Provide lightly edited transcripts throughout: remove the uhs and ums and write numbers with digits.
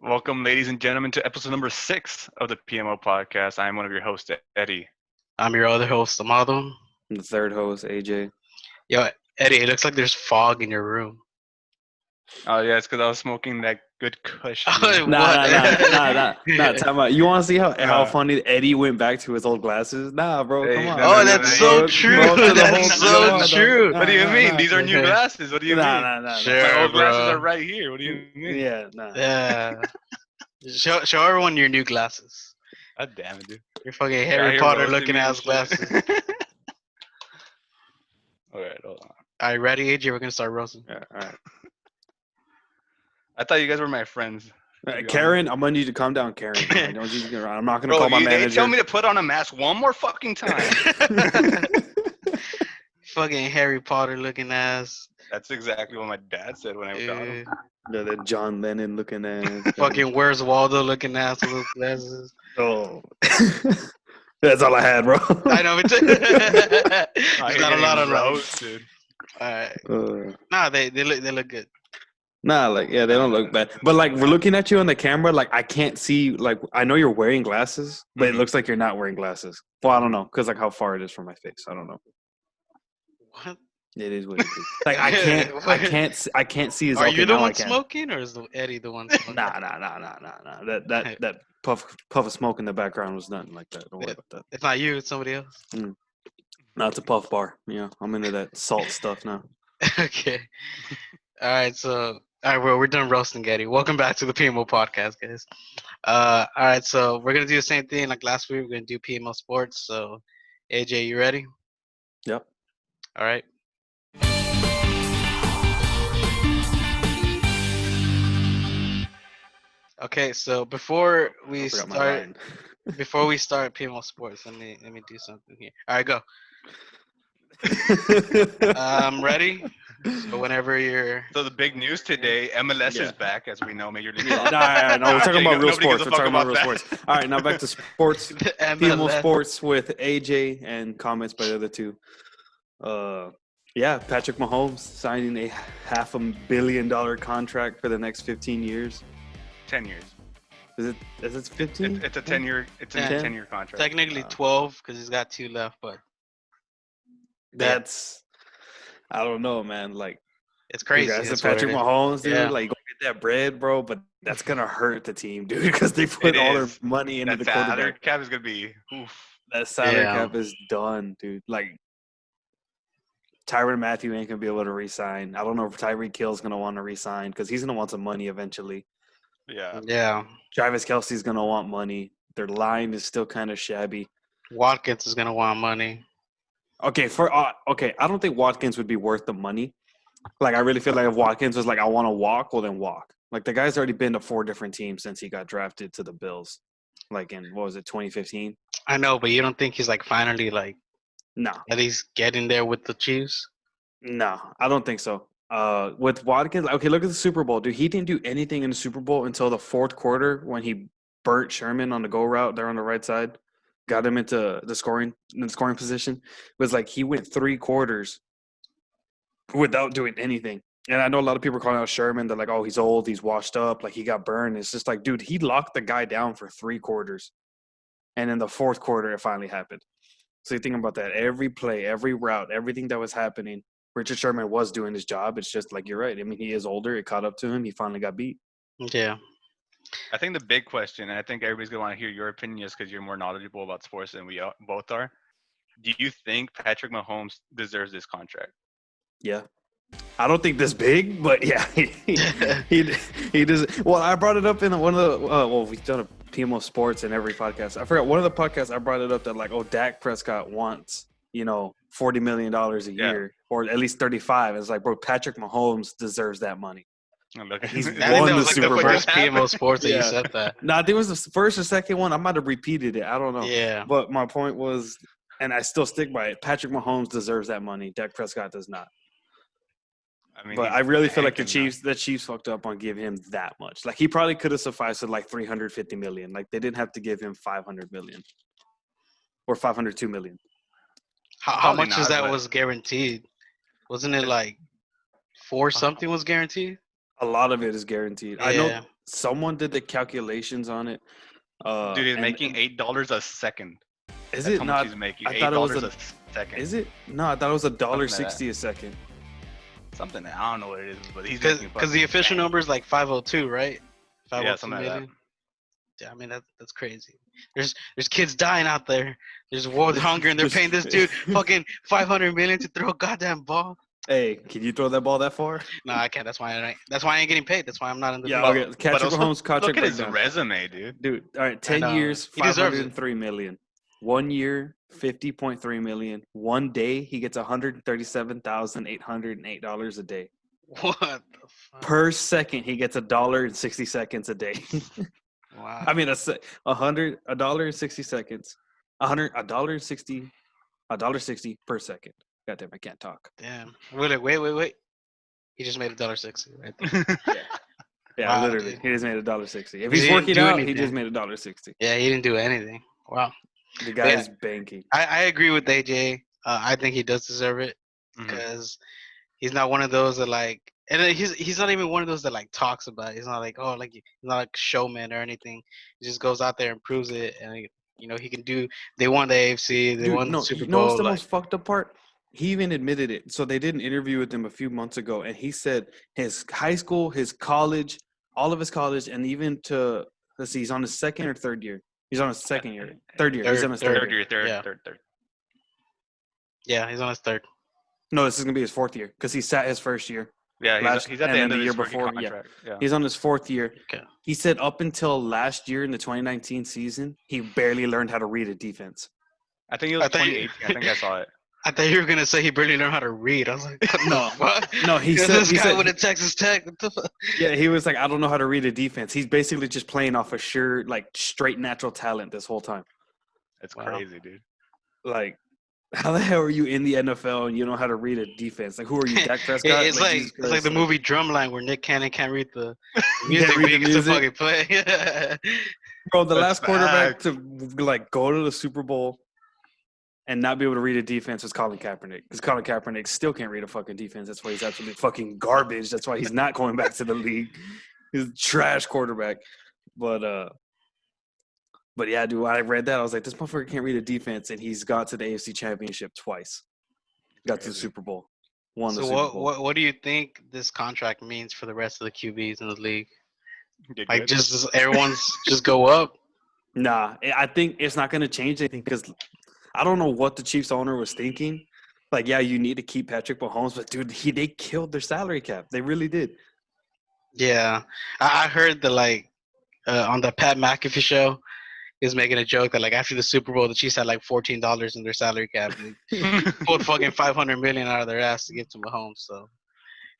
Welcome, ladies and gentlemen, to episode number 6 of the PMO Podcast. I am one of your hosts, Eddie. I'm your other host, Amado. And the third host, AJ. Yo, Eddie, it looks like there's fog in your room. Oh, yeah, it's because I was smoking that good kush. Nah. Time out. You want to see how funny Eddie went back to his old glasses? Nah, bro, Hey, come on. no, That's so true. That's so true. What do you mean? These are new glasses. What do you mean? Nah. Sure. My old glasses bro. are right here. What do you mean? Yeah, nah. Yeah. Show everyone your new glasses. God damn it, dude. Your fucking Out Harry here Potter roasting looking me and ass shit. glasses. All right, hold on. All right, ready, AJ? We're gonna start roasting. Yeah, all right. I thought you guys were my friends. Karen, I'm gonna need you to calm down, Karen. Like, don't you get around. I'm not gonna Bro, call my they manager. tell me to put on a mask one more fucking time. Fucking Harry Potter looking ass. That's exactly what my dad said when I got him. That John Lennon looking at. Fucking Where's Waldo looking ass with those glasses. Oh. That's all I had, bro. I know, it's I not a lot of roast, dude. Alright. Uh, Nah, they look good. Nah, like, yeah, they don't look bad. But, like, we're looking at you on the camera. Like, I can't see. Like, I know you're wearing glasses, but it looks like you're not wearing glasses. Well, I don't know, because, like, how far it is from my face. I don't know. What? It is what it is. Like, I can't see his. Are okay, you the now I one can. smoking, or is Eddie the one smoking? Nah. That puff of smoke in the background was nothing like that. Don't worry about that. It's not you, it's somebody else. No, it's a puff bar. Yeah, I'm into that salt stuff now. Okay. Alright, well, we're done roasting Eddie. Welcome back to the PMO Podcast, guys. Alright, so we're gonna do the same thing like last week. We're gonna do PMO Sports. So, AJ, you ready? Yep. All right. Okay, so before we start PMO Sports, let me do something here. All right, go. Ready? So whenever you're. So the big news today, MLS is back, as we know, Major League No, Soccer. we're talking about real Nobody gives sports. a We're fuck talking about real that. sports. All right, now back to sports. The PMO MLS. Sports with AJ and comments by the other two. Yeah, Patrick Mahomes signing a $500 million contract for the next 15 years. 10 years. Is it 15? It's a 10-year. It's a 10. 10-year contract. Technically 12 because he's got 2 left, but That's, I don't know, man. Like, it's crazy. Congrats to That's what it Patrick is. Mahomes, dude. Yeah. Like, go get that bread, bro. But that's gonna hurt the team, dude, because they put It all their is. money into That the salary quarterback. cap is gonna be. Oof. That salary Yeah. cap is done, dude. Like, Tyrann Mathieu ain't gonna be able to re-sign. I don't know if Tyreek Hill's gonna want to re-sign because he's gonna want some money eventually. Yeah. Yeah. Travis Kelce's gonna want money. Their line is still kind of shabby. Watkins is gonna want money. Okay, I don't think Watkins would be worth the money. Like, I really feel like if Watkins was like, I want to walk, well then walk. Like, the guy's already been to 4 different teams since he got drafted to the Bills. Like in, what was it, 2015? I know, but you don't think he's like finally like No, at least getting there with the Chiefs? no, I don't think so. With Watkins, okay, look at the Super Bowl, dude. He didn't do anything in the Super Bowl until the 4th quarter when he burnt Sherman on the go route there on the right side, got him into the scoring position. It was like he went 3 quarters without doing anything. And I know a lot of people are calling out Sherman. They're like, oh, he's old, he's washed up, like he got burned. It's just like, dude, he locked the guy down for 3 quarters. And in the 4th quarter, it finally happened. So you think about that. Every play, every route, everything that was happening, Richard Sherman was doing his job. It's just like, you're right. I mean, he is older. It caught up to him. He finally got beat. Yeah. I think the big question, and I think everybody's gonna want to hear your opinion, just because you're more knowledgeable about sports than we both are. Do you think Patrick Mahomes deserves this contract? Yeah. I don't think this big, but yeah, he does. Well, I brought it up in one of the, we've done a PMO Sports in every podcast. I forgot one of the podcasts I brought it up that like, oh, Dak Prescott wants, $40 million a year, or at least 35. It's like, bro, Patrick Mahomes deserves that money. He's I think won that the was like Super the Bowl. first PMO Sports that you Yeah. said that. No, I think it was the first or second one. I might have repeated it. I don't know. Yeah. But my point was, and I still stick by it, Patrick Mahomes deserves that money. Dak Prescott does not. I mean, But I really feel like the Chiefs fucked up on giving him that much. Like, he probably could have sufficed with like $350 million. Like, they didn't have to give him $500 million or $502 million. How Probably much is not, that but- was guaranteed? Wasn't it like 4 something was guaranteed? A lot of it is guaranteed. Yeah. I know someone did the calculations on it. Dude, he's And making $8 a second. is That's it how not? much he's making. I thought it was $8 a. a second. Is it? No, I thought it was Something like $1.60 a second. Something I don't know what it is, but he's making Because the fucking official bank. number is like 502, right? Yeah, 502 something like that. million. Yeah, I mean that's crazy. There's kids dying out there. There's world hunger, and they're paying this dude fucking 500 million to throw a goddamn ball. Hey, can you throw that ball that far? No, I can't. That's why I ain't getting paid. That's why I'm not in the. Yeah, league. okay. Patrick also, Mahomes contract look at his breakdown. resume, dude. Dude, all right, 10 know. years, He deserves it. $503 million. 1 year, $50.3 million. 1 day, he gets $137,808 a day. What the fuck? Per second, he gets $1.60 a day. Wow. I mean, $1.60, $1.60 per second. Goddamn, I can't talk. Damn. Wait. He just made $1.60 right there. Yeah, Wow, literally, dude. he just made $1.60. If He he's didn't working do out, he anything. just made $1.60. Yeah, he didn't do anything. Wow. The guy is banking. I agree with AJ. I think he does deserve it Mhm. because he's not one of those that like, and then he's not even one of those that like talks about it. He's not like, oh, like he's not like showman or anything. He just goes out there and proves it, and he can do. They won the AFC, they Dude, won the no, Super you know what's Bowl. the Like, most fucked up part? He even admitted it. So they did an interview with him a few months ago, and he said his high school, his college, all of his college, and even to let's see, he's on his second or third year. He's on his second year, third year. He's on his Third third year. Third, Yeah. third. yeah, he's on his third. No, this is gonna be his fourth year because he sat his first year. Yeah, Last- he's at and the then end of the his year rookie before, yeah. contract. Yeah. He's on his fourth year. Okay. He said up until last year in the 2019 season, he barely learned how to read a defense. I think it was I thought you- 2018. I think I saw it. I thought you were gonna say he barely learned how to read. I was like, No, what? no, he This said- he guy said- with a Texas Tech. What the fuck? Yeah, he was like, I don't know how to read a defense. He's basically just playing off of sheer, like, straight natural talent this whole time. It's Wow. crazy, dude. Like, how the hell are you in the NFL and you know how to read a defense? Like, who are you, Dak Prescott? It's like Jesus it's like Christ, the movie Drumline where Nick Cannon can't read the music, read but he the can still music? fucking play. Bro, the That's last quarterback facts. to like go to the Super Bowl and not be able to read a defense was Colin Kaepernick. Because Colin Kaepernick still can't read a fucking defense. That's why he's absolutely fucking garbage. That's why he's not going back to the league. He's a trash quarterback. But yeah, dude, when I read that, I was like, this motherfucker can't read a defense, and he's got to the AFC Championship twice. Got to the Crazy. Super Bowl. Won the So Super Bowl. what do you think this contract means for the rest of the QBs in the league? Get Like good. just everyone's just go up. Nah, I think it's not going to change anything because I don't know what the Chiefs owner was thinking. Like, yeah, you need to keep Patrick Mahomes, but dude, they killed their salary cap. They really did. Yeah, I heard that like on the Pat McAfee show, he was making a joke that like after the Super Bowl, the Chiefs had like $14 in their salary cap. And they pulled fucking 500 million out of their ass to give to Mahomes. So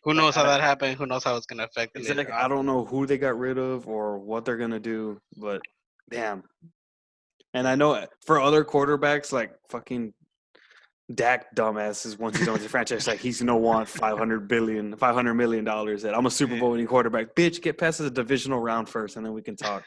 who knows how that happened? Who knows how it's gonna affect it Exactly. later I on. don't know who they got rid of or what they're gonna do, but damn. And I know for other quarterbacks, like fucking Dak dumbasses, once he's on the franchise, like he's gonna want $500 million. That I'm a Super Bowl winning quarterback. Bitch, get past the divisional round first, and then we can talk.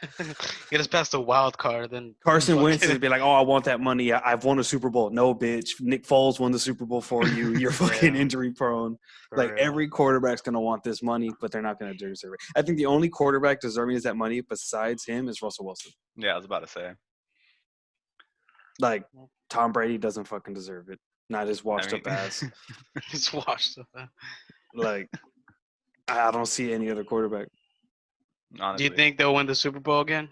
Get us past the wild card, then Carson Wentz fucking- is be like, "Oh, I want that money. I've won a Super Bowl." No, bitch. Nick Foles won the Super Bowl for you. You're fucking Yeah. injury prone. for Like real. every quarterback's gonna want this money, but they're not gonna deserve it. I think the only quarterback deserving is that money besides him is Russell Wilson. Yeah, I was about to say. Like Tom Brady doesn't fucking deserve it. Not his washed up ass. It's washed up. Like I don't see any other quarterback. Do Honestly. you think they'll win the Super Bowl again?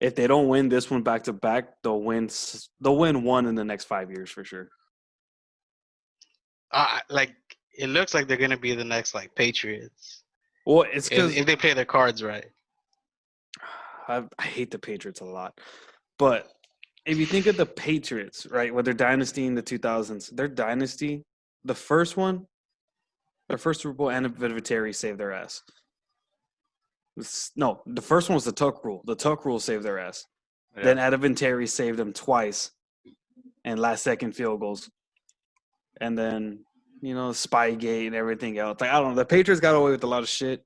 If they don't win this one back to back, they'll win one in the next 5 years for sure. Like it looks like they're gonna be the next like Patriots Well, it's because if they play their cards right. I hate the Patriots a lot. But if you think of the Patriots, right, with their dynasty in the 2000s, their dynasty, the first one, their first Super Bowl, and Vinatieri saved their ass. No, the first one was the Tuck rule. The Tuck rule saved their ass. Yeah. Then Vinatieri saved them twice and last second field goals. And then, Spygate and everything else. Like, I don't know. The Patriots got away with a lot of shit.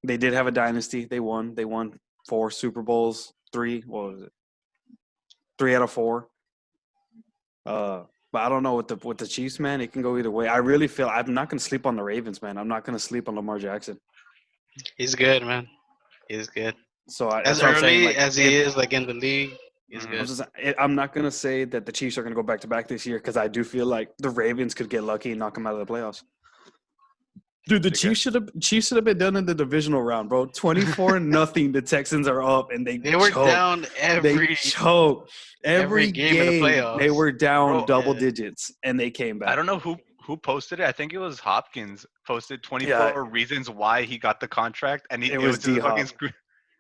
They did have a dynasty. They won. They won 4 Super Bowls. 3. What was it? 3 out of 4. But I don't know with the Chiefs, man. It can go either way. I really feel I'm not going to sleep on the Ravens, man. I'm not going to sleep on Lamar Jackson. He's good, man. He's good. So As that's what I'm saying. early Like, as he is, like in the league, he's Mhm. good. I'm not gonna say that the Chiefs are gonna go back to back this year because I do feel like the Ravens could get lucky and knock them out of the playoffs. Dude, the That's a good. Chiefs should have been done in the divisional round, bro. 24-0. The Texans are up and they They were choke. down They every choke. Every game in the game they playoffs. were down Bro, double Yeah. digits and they came I back. don't know who posted it. I think it was Hopkins posted Yeah, 24 reasons why he got the contract, and it it was was just D a fucking Hop, screw.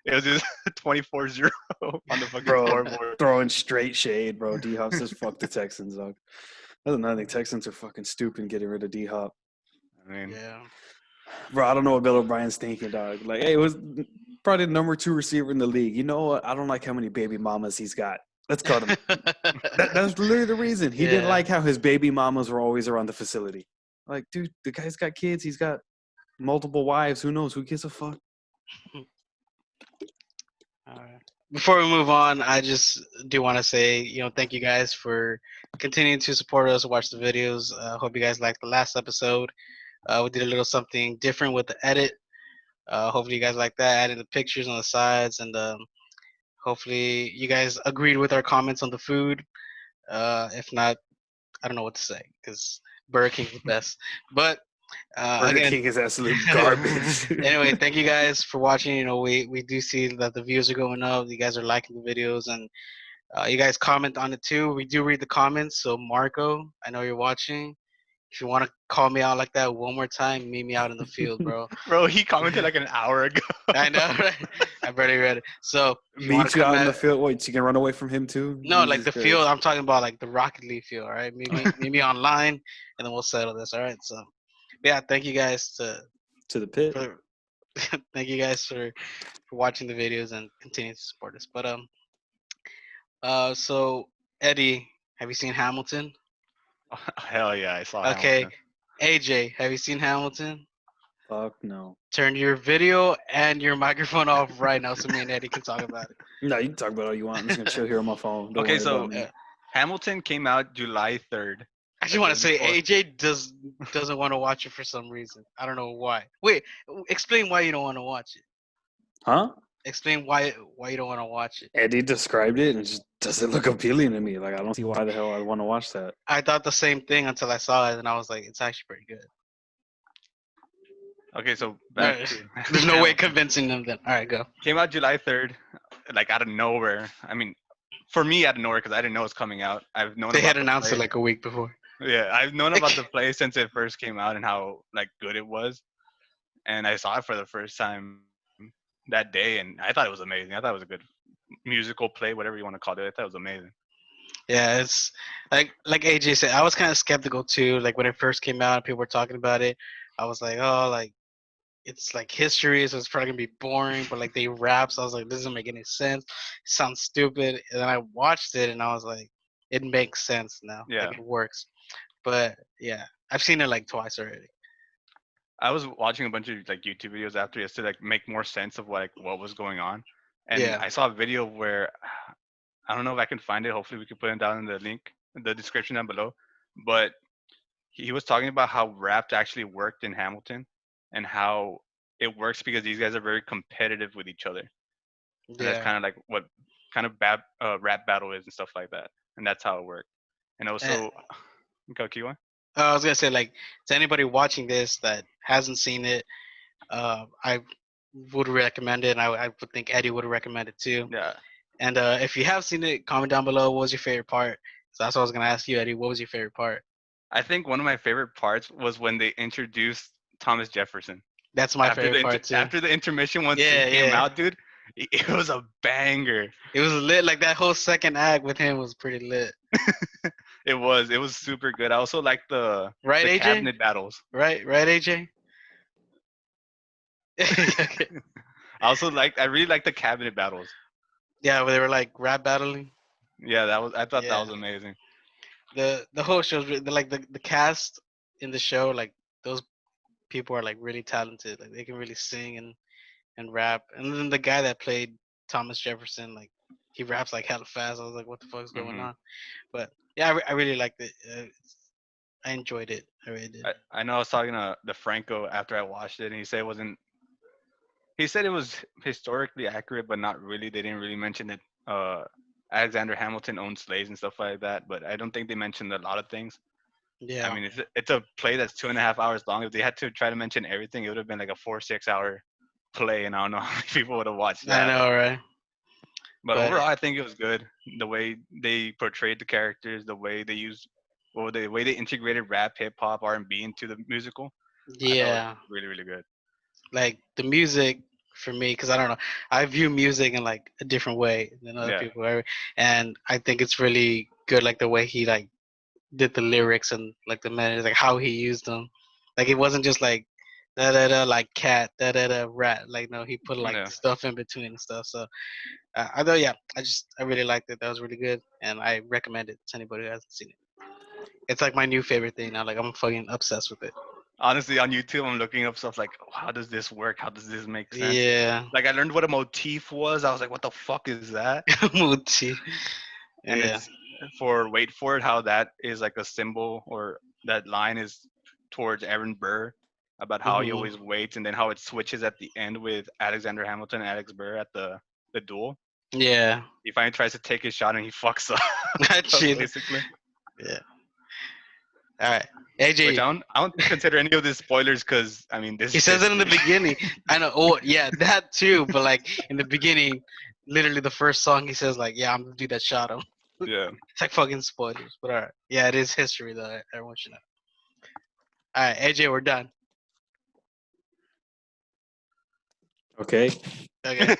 It was just 24-0 on the fucking bro, scoreboard. throwing straight shade, bro. D Hop says fuck the Texans, dog. That's another thing. Texans are fucking stupid getting rid of D Hop. I mean, Yeah. Bro, I don't know what Bill O'Brien's thinking, dog. Like, hey, it was probably the number 2 receiver in the league. You know what? I don't like how many baby mamas he's got. Let's cut him. That's literally the reason. He didn't Yeah. like how his baby mamas were always around the facility. Like, dude, the guy's got kids. He's got multiple wives. Who knows? Who gives a fuck? All right. Before we move on, I just do want to say, thank you guys for continuing to support us, watch the videos. Hope you guys liked the last episode. We did a little something different with the edit. Hopefully you guys like that, adding the pictures on the sides, and hopefully you guys agreed with our comments on the food. If not, I don't know what to say because Burger King's the best. But Burger again, King is absolute garbage. anyway, thank you guys for watching. We do see that the views are going up. You guys are liking the videos, and you guys comment on it too. We do read the comments. So Marco, I know you're watching. If you want to call me out like that one more time, meet me out in the field, bro. bro, he commented like an hour ago. I know, right? I've already read it. So if you want Meet to you come out in the at, field. Wait, so you can run away from him too? no, like Jesus the Christ. field, I'm talking about like the Rocket League field, all right? Meet me online, and then we'll settle this, all right? So, yeah, thank you guys To the pit. for thank you guys for watching the videos and continuing to support us. But so Eddie, have you seen Hamilton? Hell yeah, I saw Okay, Hamilton. AJ, have you seen Hamilton? Fuck no. Turn your video and your microphone off right now so me and Eddie can talk about it. No, you can talk about all you want. I'm just gonna chill here on my phone. Don't Okay, worry so about me. Hamilton came out July 3rd. I just the want day to say before. AJ doesn't want to watch it for some reason. I don't know why. Wait, explain why you don't want to watch it. Huh? Explain why you don't want to watch it. Eddie described it and it just doesn't look appealing to me. Like I don't see why the hell I want to watch that. I thought the same thing until I saw it, and I was like, it's actually pretty good. Okay, so back Alright. to There's no way convincing them then. All right, go. came out July 3rd, like out of nowhere. I mean, for me out of nowhere because I didn't know it was coming out. I've known They about had the announced it play. like a week before. Yeah, I've known about the play since it first came out and how like good it was. And I saw it for the first time that day, and I thought it was amazing. I thought it was a good musical play, whatever you want to call it. I thought it was amazing. Yeah, it's like AJ said, I was kind of skeptical too. Like when it first came out, people were talking about it. I was like, oh, like it's like history, so it's probably gonna be boring. But like they rap, so I was like, this doesn't make any sense. It sounds stupid. And then I watched it, and I was like, it makes sense now. Yeah. Like it works. But yeah, I've seen it like twice already. I was watching a bunch of like YouTube videos after just to like make more sense of what was going on, and Yeah. I saw a video where I don't know if I can find it. Hopefully, we can put it down in the link, in the description down below. But he was talking about how rap actually worked in Hamilton, and how it works because these guys are very competitive with each other, and that's Yeah. kind of like what kind of rap battle is and stuff like that, and that's how it worked. And also, okay, keep going. I was gonna say, like, to anybody watching this that hasn't seen it, I would recommend it, and I would think Eddie would recommend it too. Yeah. And if you have seen it, comment down below what was your favorite part. So that's what I was gonna ask you, Eddie. What was your favorite part? I think one of my favorite parts was when they introduced Thomas Jefferson. That's my after favorite the part too. after the intermission once Yeah, it came yeah. out, dude, it was a banger. It was lit. Like that whole second act with him was pretty lit. It was super good. I also like the Right, AJ? cabinet battles. Right, AJ. I really like the cabinet battles. Yeah, where they were like rap battling. Yeah, I thought that was Yeah. amazing. The whole show's like the cast in the show, like those people are like really talented. Like they can really sing and rap. And then the guy that played Thomas Jefferson, like he raps like hella fast. I was like, what the fuck's going Mhm. on? But yeah, I really liked it. I enjoyed it. I really did. I know I was talking to the Franco after I watched it, and he said it wasn't he said it was historically accurate, but not really. They didn't really mention that Alexander Hamilton owned slaves and stuff like that. But I don't think they mentioned a lot of things. I Yeah, mean, it's a play that's 2.5 hours long. If they had to try to mention everything, it would have been like a 4 6 hour play, and I don't know how many people would have watched I that. know, right? But But overall, I think it was good. The way they portrayed the characters, the way they used, well, the way they integrated rap, hip hop, R&B into the musical, I thought was yeah, really, really good. like the music for me, because I don't know, I view music in like a different way than other Yeah, people, right? And I think it's really good, like the way he like did the lyrics and like the melodies, like how he used them. Like it wasn't just like da da da like cat da da da rat. Like no, he put like yeah. stuff in between and stuff. So I thought yeah, I really liked it. That was really good, and I recommend it to anybody who hasn't seen it. It's like my new favorite thing now. Like I'm fucking obsessed with it. Honestly, on YouTube, I'm looking up stuff like, how does this work? How does this make sense? Yeah, Like, I learned what a motif was. I was like, what the fuck is that? Muchi. And Yeah, it's for wait for it, how that is like a symbol, or that line is towards Aaron Burr about how he hmm always waits, and then how it switches at the end with Alexander Hamilton and Alex Burr at the duel. yeah. He finally tries to take his shot and he fucks up, That shit. basically. Yeah. All right, Which AJ. I don't consider any of this spoilers, because I mean, this He is says it in the history. beginning. I know. Oh, yeah, that too. But like in the beginning, literally the first song, he says like, "Yeah, I'm the dude that shot him." Yeah. It's like fucking spoilers. But all right, yeah, it is history though. Everyone should know. All right, AJ, we're done. Okay. Okay.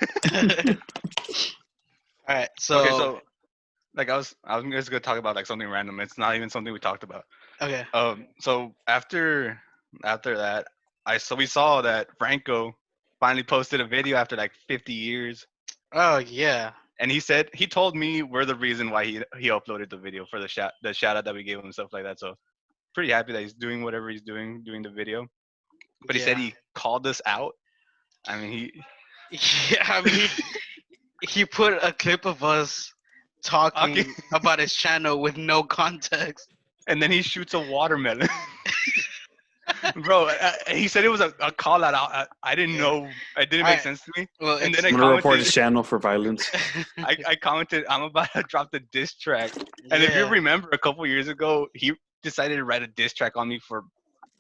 All right. Okay, So so like I was just gonna talk about like something random. It's not even something we talked about. okay. So after that, we saw that Franco finally posted a video after like 50 years, Oh yeah. and he told me we're the reason why he uploaded the video for the shout out that we gave him and stuff like that. So pretty happy that he's doing whatever he's doing the video. But he said Yeah. he called us out. I mean, he Yeah. I mean, he put a clip of us okay, talking about his channel with no context. and then he shoots a watermelon. Bro, he said it was a call out. I didn't Yeah. know. It didn't All make right. sense to me. Well, And then it's I I'm gonna report his commented. channel for violence. I commented, I'm about to drop the diss track. And if you yeah. remember, a couple years ago, he decided to write a diss track on me for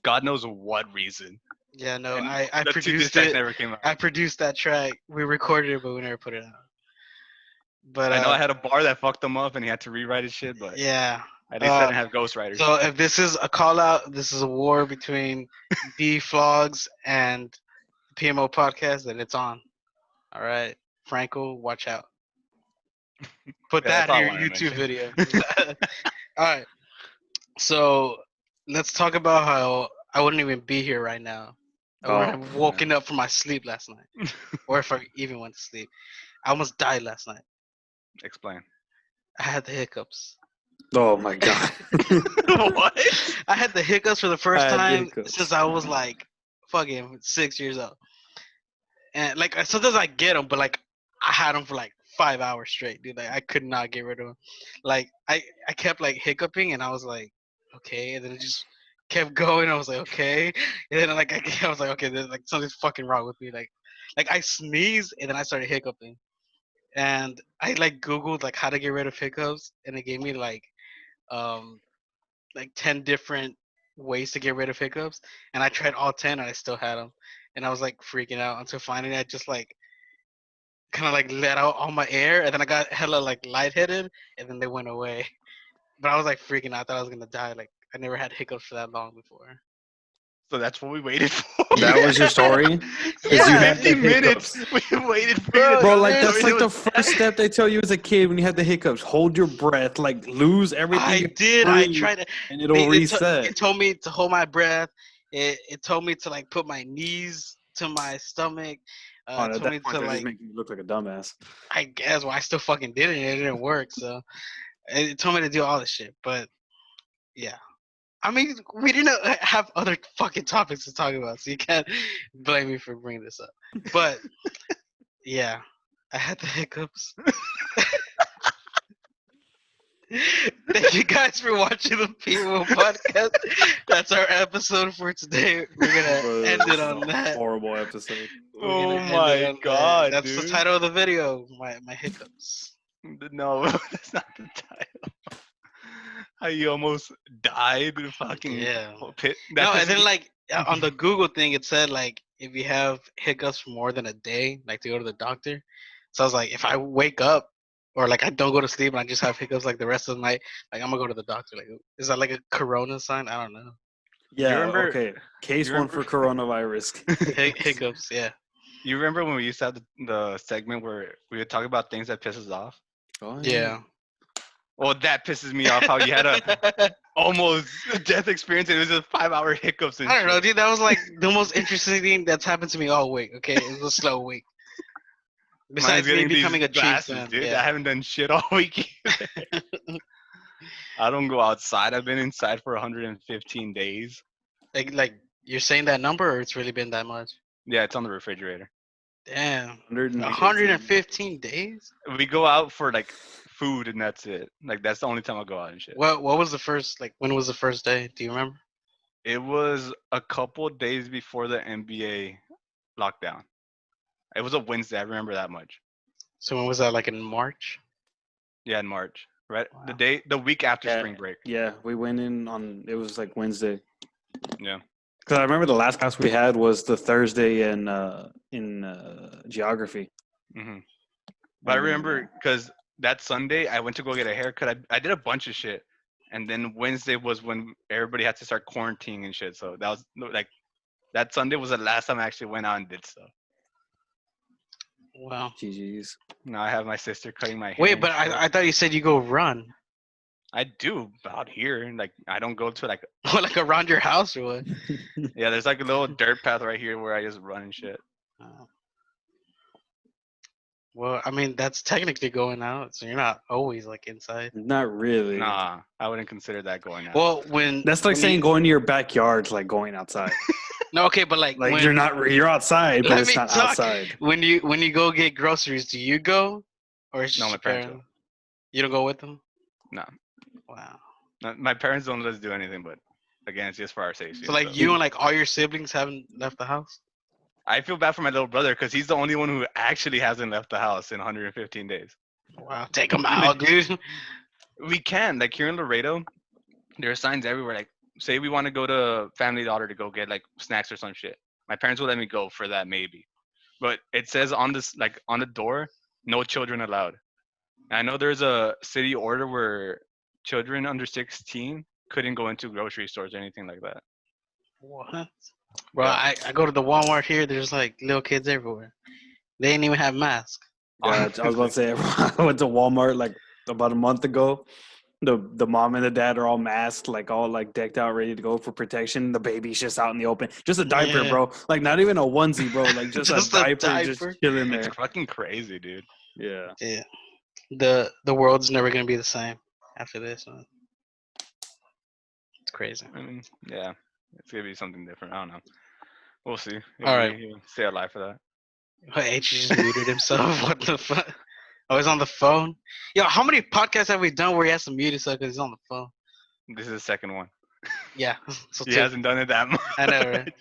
God knows what reason. Yeah, no, And I the two diss produced tracks it. never came out. I produced that track. We recorded it, but we never put it out. But I know I had a bar that fucked him up, and he had to rewrite his shit. But yeah. at least I Uh, didn't have ghostwriters. so if this is a call out, this is a war between B Flogs and PMO Podcast, then it's on. All right, Franco, watch out. Put Yeah, that's that in all I your wanted to YouTube mention. video. All right, so let's talk about how I wouldn't even be here right now. I wouldn't Oh have man. woken up from my sleep last night, or if I even went to sleep. I almost died last night. Explain. I had the hiccups. Oh my god. What? I had the hiccups for the I first had the time hiccups. since I was like fucking 6 years old. And like sometimes I get them, but like I had them for like 5 hours straight, dude. Like I could not get rid of them. Like I kept like hiccuping, and I was like, okay, and then it just kept going. I was like, okay, and then like I was like, okay, there's like something's fucking wrong with me. Like I sneezed, and then I started hiccuping, and I like Googled like how to get rid of hiccups, and it gave me um like 10 different ways to get rid of hiccups, and I tried all 10, and I still had them, and I was like freaking out until finally I just like kind of like let out all my air, and then I got hella like lightheaded, and then they went away. But I was like freaking out. I thought I was gonna die. Like I never had hiccups for that long before. So that's what we waited for. That was your story? Is you Yeah, had the 50 minutes. hiccups. We waited for you to Bro, Bro, tell like us. that's I mean, like it the was first step they tell you as a kid when you have the hiccups. Hold your breath, like lose everything I you did. I breathe, tried to. and it'll reset. It told me to hold my breath. It told me to like put my knees to my stomach. Oh, It at told that me point, to they're just like. making you look like a dumbass. I guess. Well, I still fucking did it. And it didn't work. So it told me to do all this shit. But yeah. I mean, we didn't have other fucking topics to talk about, so you can't blame me for bringing this up. But yeah, I had the hiccups. Thank you guys for watching the PMO podcast. That's our episode for today. We're gonna Bro, end this it is on a that. horrible episode. We're gonna Oh end it my on that. god, That's the dude. title of the video. My hiccups. No, that's not the title. How you almost died in a fucking Yeah. pit. No, and pisses then me- like on the Google thing, it said like if you have hiccups for more than a day, like to go to the doctor. So I was like, if I wake up or like I don't go to sleep and I just have hiccups like the rest of the night, like I'm gonna go to the doctor. Like, is that like a corona sign? I don't know. Yeah, remember- okay. Case you one for coronavirus. Hiccups, yeah. You remember when we used to have the segment where we would talk about things that piss us off? Oh, Yeah. Well, that pisses me off. How you had a almost death experience and it was just 5-hour hiccups and I don't know, shit. dude. That was like the most interesting thing that's happened to me all week. Okay, it was a slow week. Mine's Besides me getting these becoming a Chiefs glasses, fan, dude. I yeah. haven't done shit all week. I don't go outside. I've been inside for 115 days. Like you're saying that number, or it's really been that much? Yeah, it's on the refrigerator. Damn, 115. 115 days. We go out for like food and that's it. Like that's the only time I go out and shit. What was the first like? When was the first day? Do you remember? It was a couple days before the NBA lockdown. It was a Wednesday. I remember that much. So when was that? Like in March? Yeah, in March. Right, Wow. the week after Yeah. spring break. Yeah, we went in on, it was like Wednesday. Yeah. Because I remember the last class we had was the Thursday in geography. hmm But I And, remember because that Sunday I went to go get a haircut. I did a bunch of shit, and then Wednesday was when everybody had to start quarantining and shit. So that was like that Sunday was the last time I actually went out and did stuff. Wow. GG's. Now I have my sister cutting my hair. Wait, and but shit. I thought you said you go run. I do out here. Like I don't go to like Like around your house or what? yeah. There's like a little dirt path right here where I just run and shit. Oh. Well, I mean that's technically going out, so you're not always like inside. Not really. Nah, I wouldn't consider that going out. Well, when That's like when saying you- going to your backyard's like going outside. no, okay, but like, Like when, you're outside, but Let it's me not talk. outside. when you go get groceries, do you go or is No, just my your parents parents? You don't go with them? No. Wow. My parents don't let us do anything, but again, it's just for our safety. So like you and like all your siblings haven't left the house? I feel bad for my little brother because he's the only one who actually hasn't left the house in 115 days. Wow. Take them out, dude. We can, like here in Laredo, there are signs everywhere. Like, say we want to go to Family Dollar to go get like snacks or some shit. My parents will let me go for that maybe, but it says on this like on the door, no children allowed. And I know there's a city order where children under 16 couldn't go into grocery stores or anything like that. What? Bro, Yeah. I go to the Walmart here. There's like little kids everywhere. They ain't even have masks. Yeah, I was about to say, I went to Walmart like about a month ago. The mom and the dad are all masked, like all like decked out, ready to go for protection. The baby's just out in the open, just a diaper, Yeah. bro. Like not even a onesie, bro. Like just, Just a a diaper, diaper. just chilling there. It's fucking crazy, dude. Yeah. Yeah. The world's never gonna be the same after this. Man. It's crazy. I mean, yeah, it's gonna be something different. I don't know. We'll see. All right. We stay alive for that. Oh, H just muted himself. What the fuck? Oh, he's on the phone. Yo, how many podcasts have we done where he has to mute himself because he's on the phone? This is the second one. Yeah. So He two. hasn't done it that much. I know, right?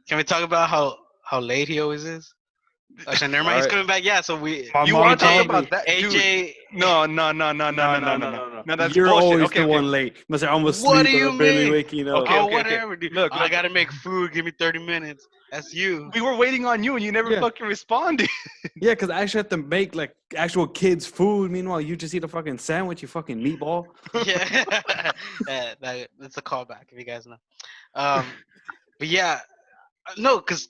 Can we talk about how late he always is? Actually, never mind. He's Alright. coming back. Yeah. So we. My You mom want to talk told about me- that, dude? AJ. No. No, that's You're bullshit. always Okay, the okay. one late. Must say, I almost What sleep, do but you I'm barely mean? waking up. Okay, Oh, okay. whatever, dude. Look, I look. gotta make food. Give me 30 minutes. That's you. We were waiting on you and you never Yeah. fucking responded. Yeah, because I actually have to make like actual kids' food. Meanwhile, you just eat a fucking sandwich, you fucking meatball. Yeah. That's a callback if you guys know. But yeah, no, because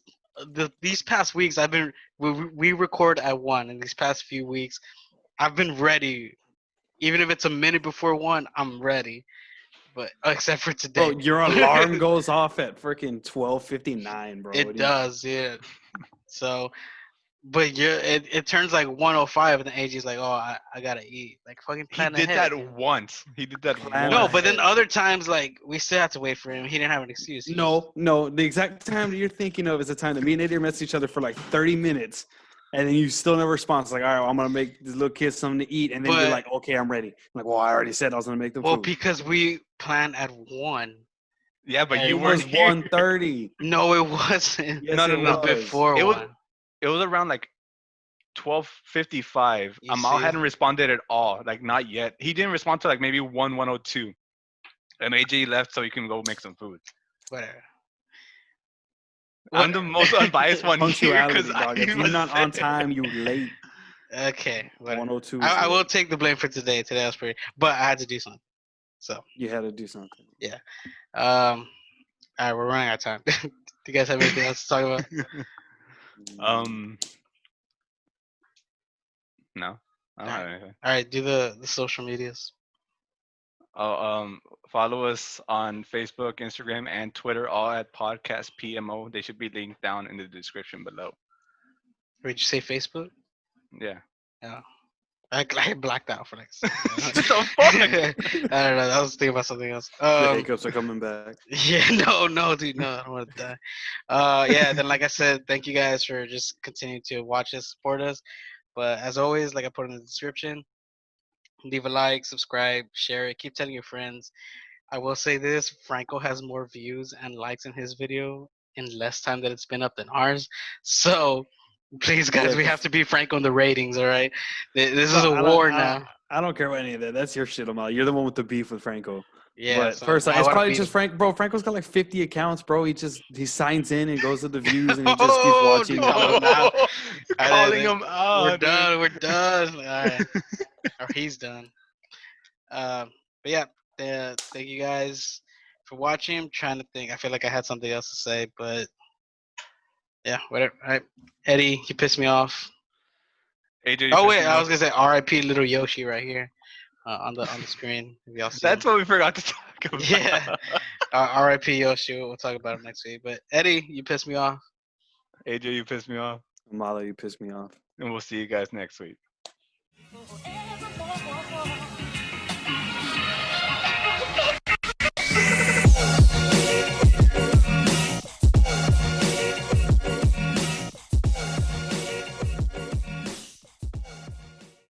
these past weeks I've been we record at 1, and these past few weeks I've been ready. Even if it's a minute before 1, I'm ready. But except for today, Bro, your alarm goes off at freaking 12:59, bro. What it do you- does, yeah. So, but yeah, it turns like 1:05, and then AJ's like, "Oh, I gotta eat." Like fucking He plan did ahead. that once. He did that Plan No, once. but then ahead. other times, like we still have to wait for him. He didn't have an excuse. He No, the exact time that you're thinking of is the time that me and Eddie messaged each other for like 30 minutes. and then you still never respond. It's like, all right, well, I'm gonna make this little kid something to eat, and then you're But- like, okay, I'm ready. I'm like, well, I already said I was gonna make them Well, food. because we planned at 1. Yeah, but Hey, you It weren't was here. 1:30. No, it wasn't. Yes, No, it no, It was no. was. before It was 1. it was around like 12:55. You Amal see? hadn't responded at all. Like not yet. He didn't respond to like maybe 1:02. And AJ left so he can go make some food. Whatever. I'm the most unbiased one here because Punctuality, dog. If you're not on time, you late. Okay. Whatever. 102. I will take the blame for today. Today was pretty, but I had to do something. So, You had to do something. all right, we're running out of time. Do you guys have anything else to talk about? Um, no, I don't have anything. All right, do the social medias. Oh, follow us on Facebook, Instagram, and Twitter, all at Podcast PMO. They should be linked down in the description below. Or did you say Facebook? Yeah. I blacked out for like. The fuck? I don't know. I was thinking about something else. The hiccups are coming back. Yeah, no, dude, no, I don't want to die. Yeah, then like I said, thank you guys for just continuing to watch us, support us. But as always, like I put in the description, leave a like, subscribe, share it, keep telling your friends. I will say this: Franco has more views and likes in his video in less time that it's been up than ours. So please, guys, Yeah, we have to beat Franco in the ratings. All right, this is a I don't- war I now. don't- I don't care about any of that. That's your shit, Amal. You're the one with the beef with Franco. Yeah, But so first, I it's wanna probably beat just him. Frank, bro. Franco's got like 50 accounts, bro. He signs in and goes to the views and he just keeps Oh, watching. no. Calling him out. Calling him We're out. done. We're done. All right, or he's done. But yeah, thank you guys for watching. I'm trying to think. I feel like I had something else to say, but yeah, whatever. All right, Eddie, he pissed me off. AJ, you Oh pissed wait, me I off. was gonna say R.I.P. Little Yoshi right here on the screen. If y'all see That's him. what we forgot to talk about. Yeah. R.I.P. Yoshi. We'll talk about him next week. But Eddie, you pissed me off. AJ, you pissed me off. Amalo, you pissed me off. And we'll see you guys next week. Oh,